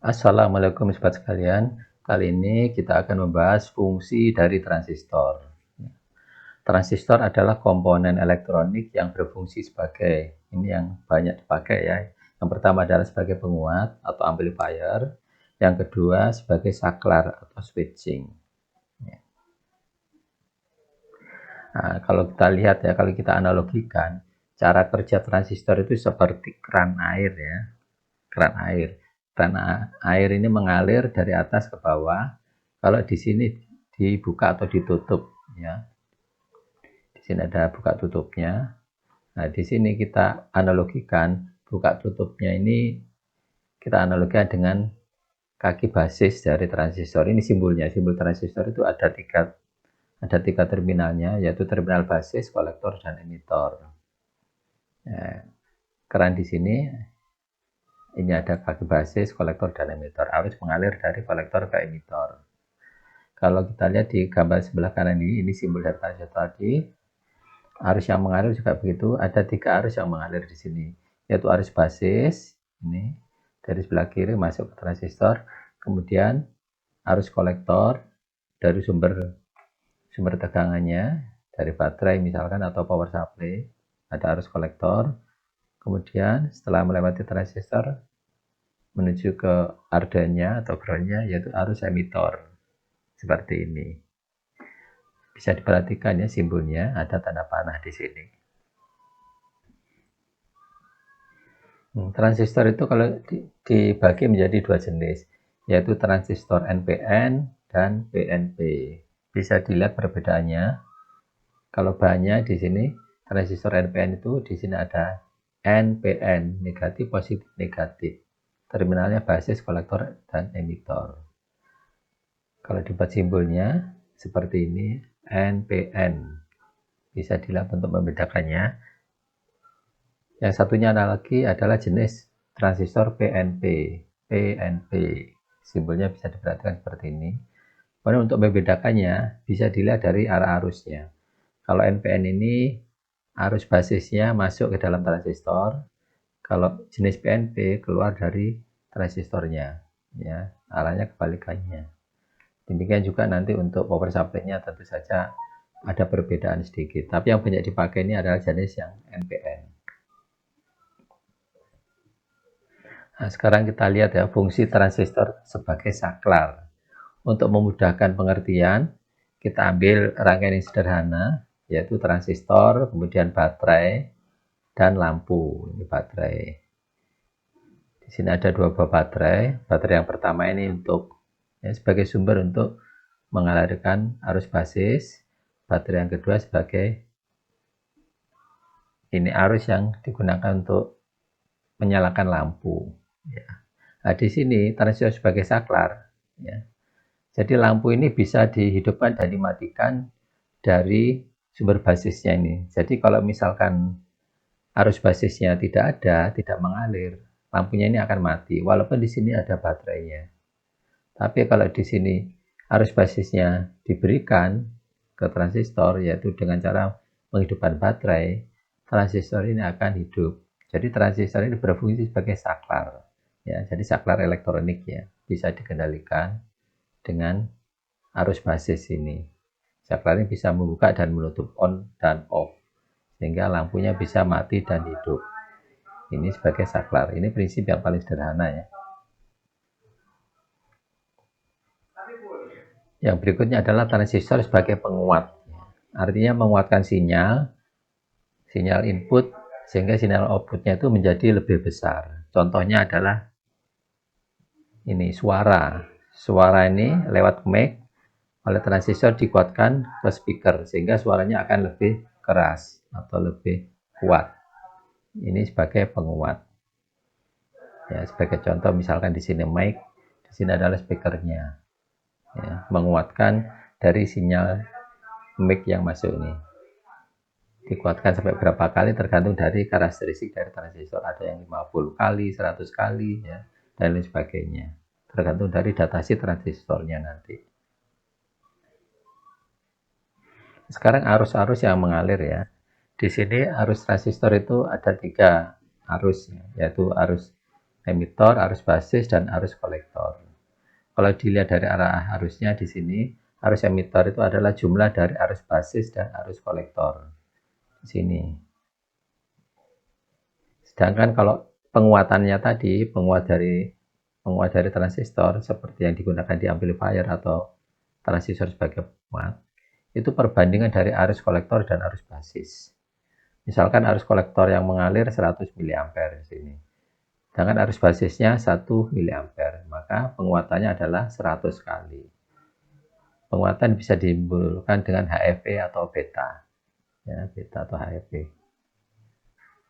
Assalamualaikum sobat sekalian. Kali ini kita akan membahas fungsi dari transistor. Transistor adalah komponen elektronik yang berfungsi sebagai, ini yang banyak dipakai ya. Yang pertama adalah sebagai penguat atau amplifier. Yang kedua sebagai saklar atau switching. Nah, kalau kita lihat ya, kalau kita analogikan, cara kerja transistor itu seperti keran air ya. Keran air. Keran air ini mengalir dari atas ke bawah. Kalau di sini dibuka atau ditutup ya. Di sini ada buka tutupnya. Nah, di sini kita analogikan buka tutupnya ini kita analogikan dengan kaki basis dari transistor. Ini simbolnya. Simbol transistor itu ada tiga terminalnya, yaitu terminal basis, kolektor, dan emitor. Nah, keran di sini ini ada kaki basis, kolektor, dan emitor. Arus mengalir dari kolektor ke emitor. Kalau kita lihat di gambar sebelah kanan ini simbol dari transistor tadi. Arus yang mengalir juga begitu. Ada tiga arus yang mengalir di sini, yaitu arus basis, ini dari sebelah kiri masuk ke transistor. Kemudian arus kolektor dari sumber tegangannya, dari baterai misalkan atau power supply. Ada arus kolektor. Kemudian setelah melewati transistor menuju ke ardannya atau groundnya, yaitu arus emitor seperti ini. Bisa diperhatikan ya simbolnya, ada tanda panah di sini. Transistor itu kalau dibagi menjadi dua jenis, yaitu transistor NPN dan PNP. Bisa dilihat perbedaannya. Kalau bahannya di sini transistor NPN itu di sini ada NPN, negatif, positif, negatif. Terminalnya basis, kolektor, dan emitor. Kalau dibuat simbolnya seperti ini, NPN. Bisa dilihat untuk membedakannya. Yang satunya lagi adalah jenis transistor PNP. PNP. Simbolnya bisa diperhatikan seperti ini. Kemudian untuk membedakannya bisa dilihat dari arah arusnya. Kalau NPN ini arus basisnya masuk ke dalam transistor. Kalau jenis PNP keluar dari transistornya. Ya, arahnya kebalikannya. Demikian juga nanti untuk power supply-nya tentu saja ada perbedaan sedikit. Tapi yang banyak dipakai ini adalah jenis yang NPN. Nah, sekarang kita lihat ya fungsi transistor sebagai saklar. Untuk memudahkan pengertian, kita ambil rangkaian yang sederhana, yaitu transistor, kemudian baterai, dan lampu. Ini baterai. Di sini ada dua buah baterai. Baterai yang pertama ini untuk sebagai sumber untuk mengalirkan arus basis. Baterai yang kedua sebagai ini arus yang digunakan untuk menyalakan lampu. Ya. Nah, di sini transistor sebagai saklar. Ya. Jadi lampu ini bisa dihidupkan dan dimatikan dari sumber basisnya ini. Jadi kalau misalkan arus basisnya tidak ada, tidak mengalir, lampunya ini akan mati. Walaupun di sini ada baterainya. Tapi kalau di sini arus basisnya diberikan ke transistor, yaitu dengan cara menghidupkan baterai, transistor ini akan hidup. Jadi transistor ini berfungsi sebagai saklar. Ya, jadi saklar elektronik ya, bisa dikendalikan dengan arus basis ini. Saklar ini bisa membuka dan menutup on dan off, sehingga lampunya bisa mati dan hidup. Ini sebagai saklar. Ini prinsip yang paling sederhana ya. Yang berikutnya adalah transistor sebagai penguat. Artinya menguatkan sinyal input, sehingga sinyal outputnya itu menjadi lebih besar. Contohnya adalah ini suara. Suara ini lewat mic oleh transistor dikuatkan ke speaker, sehingga suaranya akan lebih keras atau lebih kuat. Ini sebagai penguat. Ya, sebagai contoh misalkan di sini mic, di sini adalah speakernya. Ya, menguatkan dari sinyal mic yang masuk ini. Dikuatkan sampai berapa kali tergantung dari karakteristik dari transistor. Ada yang 50 kali, 100 kali, ya, dan lain sebagainya. Tergantung dari datasheet transistornya nanti. Sekarang arus-arus yang mengalir ya. Di sini arus transistor itu ada tiga arus, yaitu arus emitor, arus basis, dan arus kolektor. Kalau dilihat dari arah arusnya di sini, arus emitor itu adalah jumlah dari arus basis dan arus kolektor. Di sini. Sedangkan kalau penguatannya tadi, penguat dari transistor seperti yang digunakan di amplifier atau transistor sebagai penguat, itu perbandingan dari arus kolektor dan arus basis. Misalkan arus kolektor yang mengalir 100 mA di sini. Sedangkan arus basisnya 1 mA, maka penguatannya adalah 100 kali. Penguatan bisa ditimbulkan dengan HEV atau beta. Ya, beta atau HEV.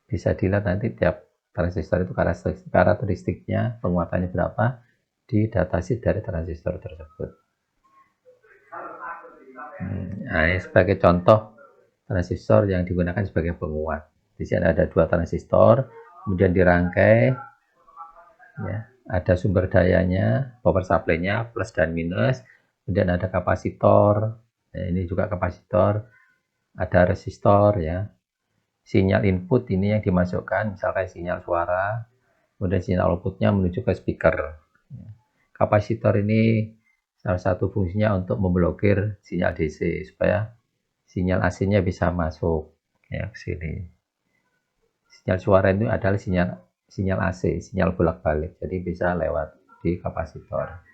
Bisa dilihat nanti tiap transistor itu karakteristiknya penguatannya berapa di datasheet dari transistor tersebut. Nah, ini sebagai contoh transistor yang digunakan sebagai penguat. Di sini ada 2 transistor, kemudian dirangkai, ya, ada sumber dayanya, power supply-nya plus dan minus, kemudian ada kapasitor, ya, ini juga kapasitor, ada resistor, ya. Sinyal input ini yang dimasukkan, misalkan sinyal suara, kemudian sinyal outputnya menuju ke speaker. Kapasitor ini salah satu fungsinya untuk memblokir sinyal DC supaya sinyal AC-nya bisa masuk, ya, ke sini. Sinyal suara itu adalah sinyal AC, sinyal bolak-balik, jadi bisa lewat di kapasitor.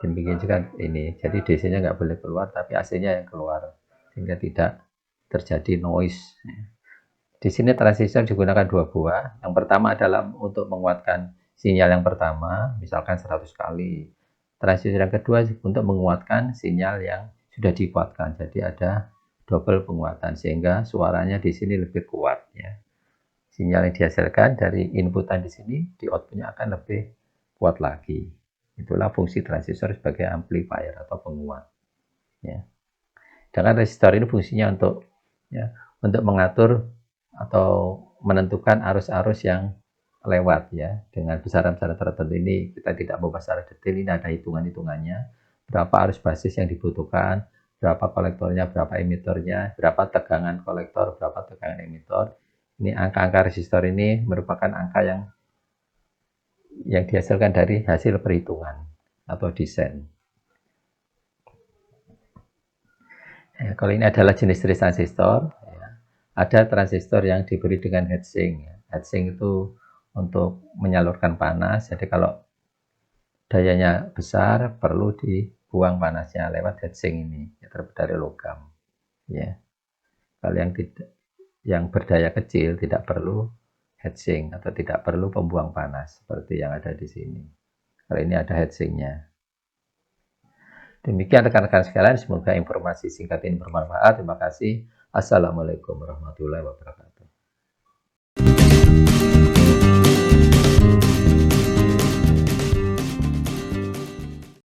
Demikian juga ini, jadi DC-nya nggak boleh keluar, tapi AC-nya yang keluar, sehingga tidak terjadi noise. Di sini transistor digunakan 2 buah. Yang pertama adalah untuk menguatkan sinyal yang pertama, misalkan 100 kali. Transistor yang kedua untuk menguatkan sinyal yang sudah dikuatkan. Jadi ada double penguatan sehingga suaranya di sini lebih kuat, ya. Sinyal yang dihasilkan dari inputan di sini di outputnya akan lebih kuat lagi. Itulah fungsi transistor sebagai amplifier atau penguat, ya. Dengan resistor ini fungsinya untuk, ya, untuk mengatur atau menentukan arus-arus yang lewat, ya, dengan besaran-besaran tertentu. Ini kita tidak membahas secara detail, ini ada hitungan-hitungannya, berapa arus basis yang dibutuhkan, berapa kolektornya, berapa emitornya, berapa tegangan kolektor, berapa tegangan emitor. Ini angka-angka resistor ini merupakan angka yang dihasilkan dari hasil perhitungan atau desain. Ya, kalau ini adalah jenis transistor, ya. Ada transistor yang diberi dengan heatsink. Heatsink itu untuk menyalurkan panas. Jadi kalau dayanya besar, perlu dibuang panasnya lewat heatsink ini, ya, terbuat dari logam. Ya. Kalau yang berdaya kecil tidak perlu heatsink atau tidak perlu pembuang panas seperti yang ada di sini. Kalau ini ada heatsinknya. Demikian rekan-rekan sekalian, semoga informasi singkat ini bermanfaat. Terima kasih. Assalamualaikum warahmatullahi wabarakatuh.